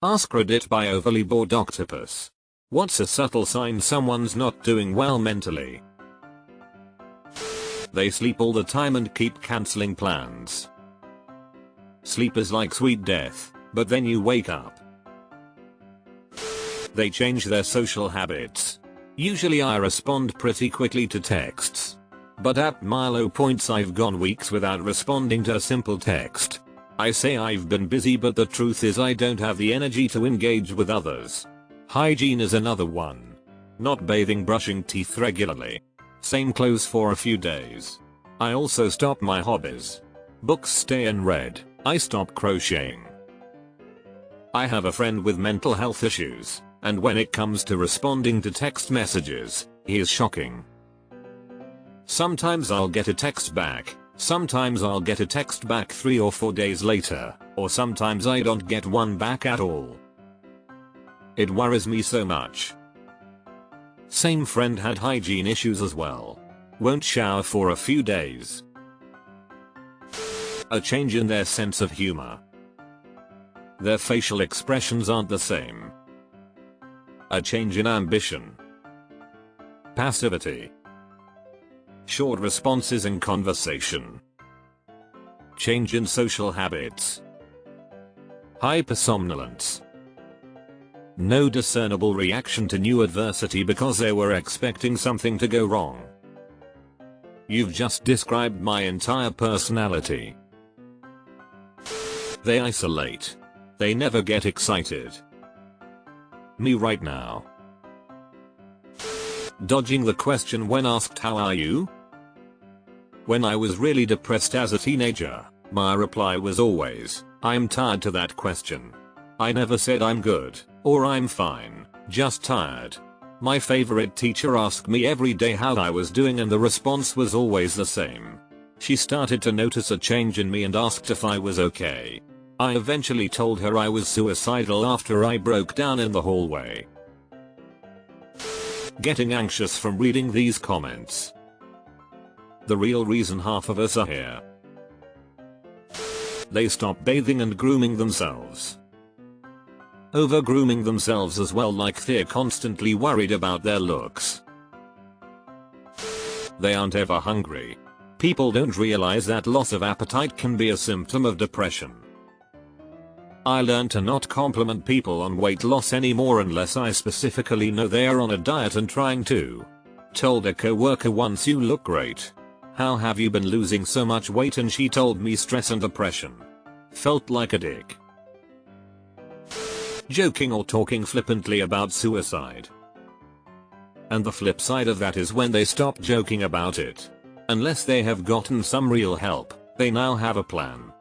AskReddit by overly bored octopus. What's a subtle sign someone's not doing well mentally? They sleep all the time and keep cancelling plans. Sleep is like sweet death, but then you wake up. They change their social habits. Usually I respond pretty quickly to texts. But at my low points I've gone weeks without responding to a simple text. I say I've been busy, but the truth is I don't have the energy to engage with others. Hygiene is another one. Not bathing, brushing teeth regularly. Same clothes for a few days. I also stop my hobbies. Books stay unread. I stop crocheting. I have a friend with mental health issues, and when it comes to responding to text messages, he is shocking. Sometimes I'll get a text back. Sometimes I'll get a text back 3 or 4 days later, or sometimes I don't get one back at all. It worries me so much. Same friend had hygiene issues as well. Won't shower for a few days. A change in their sense of humor. Their facial expressions aren't the same. A change in ambition. Passivity. Short responses in conversation. Change in social habits. Hypersomnolence. No discernible reaction to new adversity because they were expecting something to go wrong. You've just described my entire personality. They isolate. They never get excited. Me right now. Dodging the question when asked how are you? When I was really depressed as a teenager, my reply was always, I'm tired to that question. I never said I'm good, or I'm fine, just tired. My favorite teacher asked me every day how I was doing and the response was always the same. She started to notice a change in me and asked if I was okay. I eventually told her I was suicidal after I broke down in the hallway. Getting anxious from reading these comments. The real reason half of us are here. They stop bathing and grooming themselves. Over grooming themselves as well, like they're constantly worried about their looks. They aren't ever hungry. People don't realize that loss of appetite can be a symptom of depression. I learned to not compliment people on weight loss anymore unless I specifically know they are on a diet and trying to. Told a coworker once, you look great. How have you been losing so much weight? And she told me stress and depression. Felt like a dick. Joking or talking flippantly about suicide. And the flip side of that is when they stop joking about it. Unless they have gotten some real help, they now have a plan.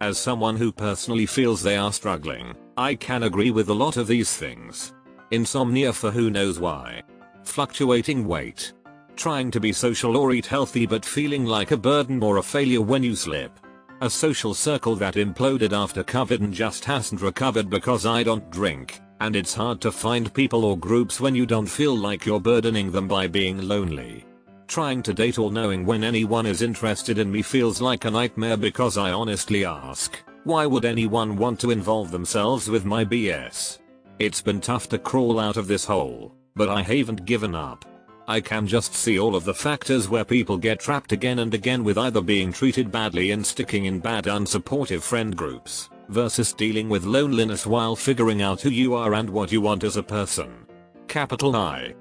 As someone who personally feels they are struggling, I can agree with a lot of these things. Insomnia for who knows why. Fluctuating weight. Trying to be social or eat healthy but feeling like a burden or a failure when you slip. A social circle that imploded after COVID and just hasn't recovered because I don't drink, and it's hard to find people or groups when you don't feel like you're burdening them by being lonely. Trying to date or knowing when anyone is interested in me feels like a nightmare because I honestly ask, why would anyone want to involve themselves with my BS? It's been tough to crawl out of this hole, but I haven't given up. I can just see all of the factors where people get trapped again and again with either being treated badly and sticking in bad unsupportive friend groups, versus dealing with loneliness while figuring out who you are and what you want as a person. Capital I.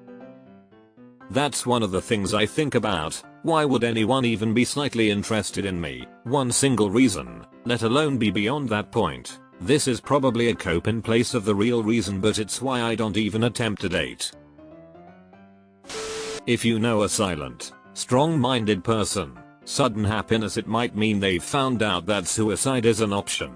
That's one of the things I think about. Why would anyone even be slightly interested in me? One single reason, let alone be beyond that point. This is probably a cope in place of the real reason, but it's why I don't even attempt to date. If you know a silent, strong-minded person, sudden happiness, it might mean they've found out that suicide is an option.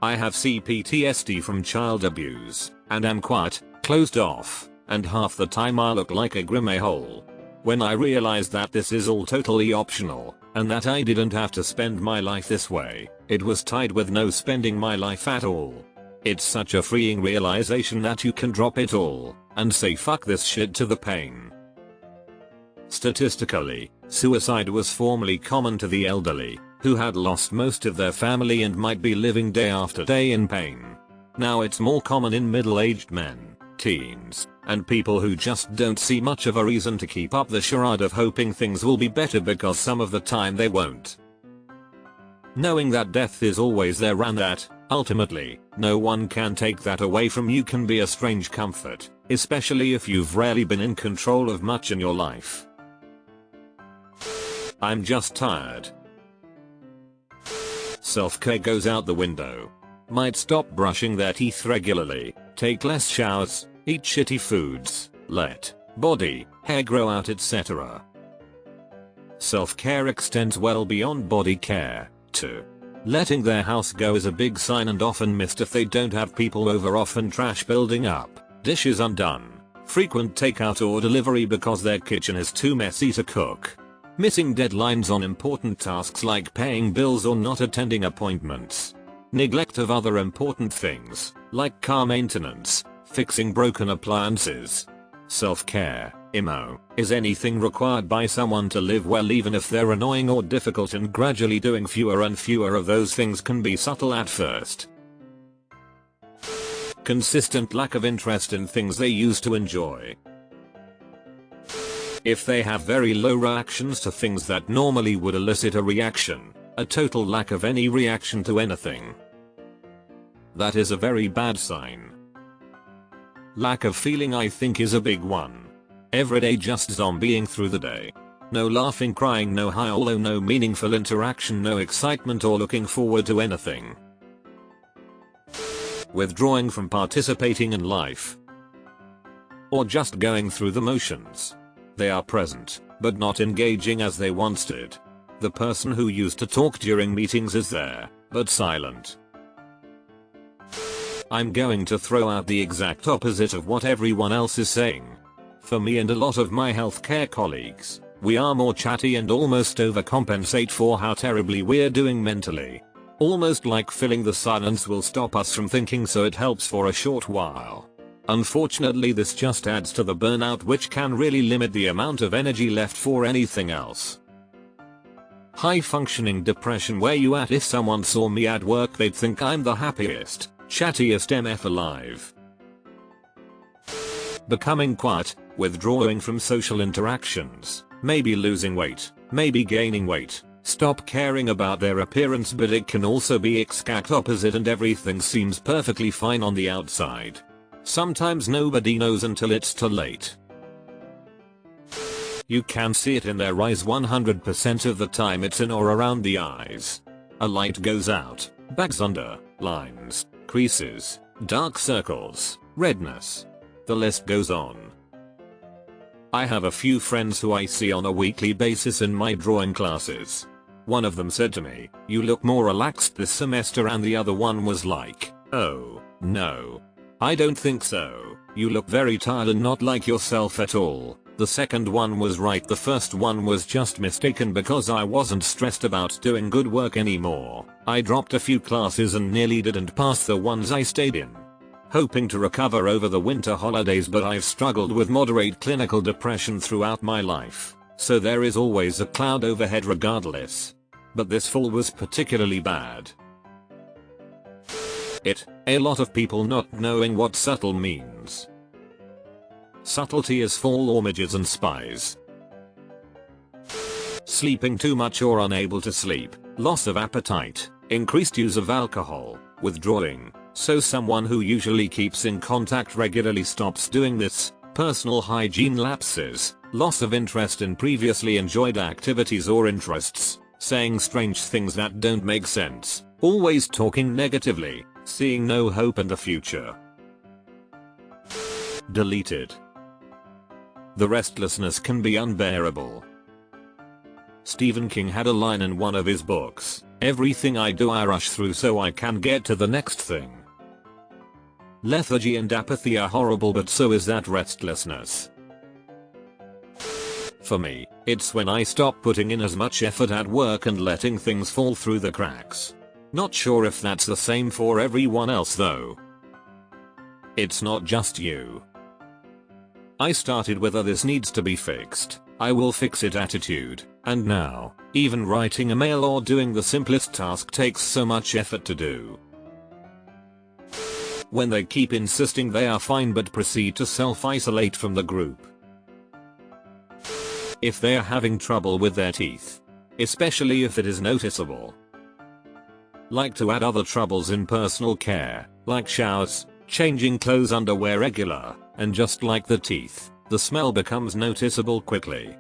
I have CPTSD from child abuse, and am quite closed off, and half the time I look like a grim a-hole. When I realized that this is all totally optional, and that I didn't have to spend my life this way, it was tied with no spending my life at all. It's such a freeing realization that you can drop it all, and say fuck this shit to the pain. Statistically, suicide was formerly common to the elderly, who had lost most of their family and might be living day after day in pain. Now it's more common in middle-aged men, teens, and people who just don't see much of a reason to keep up the charade of hoping things will be better because some of the time they won't. Knowing that death is always there and that, ultimately, no one can take that away from you can be a strange comfort, especially if you've rarely been in control of much in your life. I'm just tired. Self-care goes out the window. Might stop brushing their teeth regularly, take less showers, eat shitty foods, let body, hair grow out, etc. Self-care extends well beyond body care, too. Letting their house go is a big sign and often missed if they don't have people over, often trash building up, dishes undone, frequent takeout or delivery because their kitchen is too messy to cook. Missing deadlines on important tasks like paying bills or not attending appointments. Neglect of other important things, like car maintenance, fixing broken appliances. Self-care, IMO, is anything required by someone to live well even if they're annoying or difficult, and gradually doing fewer and fewer of those things can be subtle at first. Consistent lack of interest in things they used to enjoy. If they have very low reactions to things that normally would elicit a reaction, a total lack of any reaction to anything, that is a very bad sign. Lack of feeling, I think, is a big one. Everyday just zombieing through the day. No laughing, crying, no high or low, no meaningful interaction, no excitement or looking forward to anything. Withdrawing from participating in life. Or just going through the motions. They are present, but not engaging as they once did. The person who used to talk during meetings is there, but silent. I'm going to throw out the exact opposite of what everyone else is saying. For me and a lot of my healthcare colleagues, we are more chatty and almost overcompensate for how terribly we're doing mentally. Almost like filling the silence will stop us from thinking, so it helps for a short while. Unfortunately, this just adds to the burnout, which can really limit the amount of energy left for anything else. High functioning depression. Where you at? If someone saw me at work, they'd think I'm the happiest, chattiest MF alive. Becoming quiet, withdrawing from social interactions, maybe losing weight, maybe gaining weight, stop caring about their appearance, but it can also be exact opposite and everything seems perfectly fine on the outside. Sometimes nobody knows until it's too late. You can see it in their eyes 100% of the time. It's in or around the eyes. A light goes out, bags under, lines, creases, dark circles, redness. The list goes on. I have a few friends who I see on a weekly basis in my drawing classes. One of them said to me, "You look more relaxed this semester," and the other one was like, "Oh, no. I don't think so. You look very tired and not like yourself at all." The second one was right. The first one was just mistaken because I wasn't stressed about doing good work anymore. I dropped a few classes and nearly didn't pass the ones I stayed in. Hoping to recover over the winter holidays, but I've struggled with moderate clinical depression throughout my life, so there is always a cloud overhead regardless. But this fall was particularly bad. A lot of people not knowing what subtle means. Subtlety is fall images and spies. Sleeping too much or unable to sleep, loss of appetite, increased use of alcohol, withdrawing, so someone who usually keeps in contact regularly stops doing this, personal hygiene lapses, loss of interest in previously enjoyed activities or interests, saying strange things that don't make sense, always talking negatively, seeing no hope in the future. Deleted. The restlessness can be unbearable. Stephen King had a line in one of his books, "Everything I do I rush through so I can get to the next thing." Lethargy and apathy are horrible, but so is that restlessness. For me, it's when I stop putting in as much effort at work and letting things fall through the cracks. Not sure if that's the same for everyone else though. It's not just you. I started with a "this needs to be fixed, I will fix it" attitude, And now, even writing a mail or doing the simplest task takes so much effort to do. When they keep insisting they are fine but proceed to self-isolate from the group. If they are having trouble with their teeth, especially if it is noticeable. Like to add other troubles in personal care, like showers, changing clothes, underwear regular, and just like the teeth, the smell becomes noticeable quickly.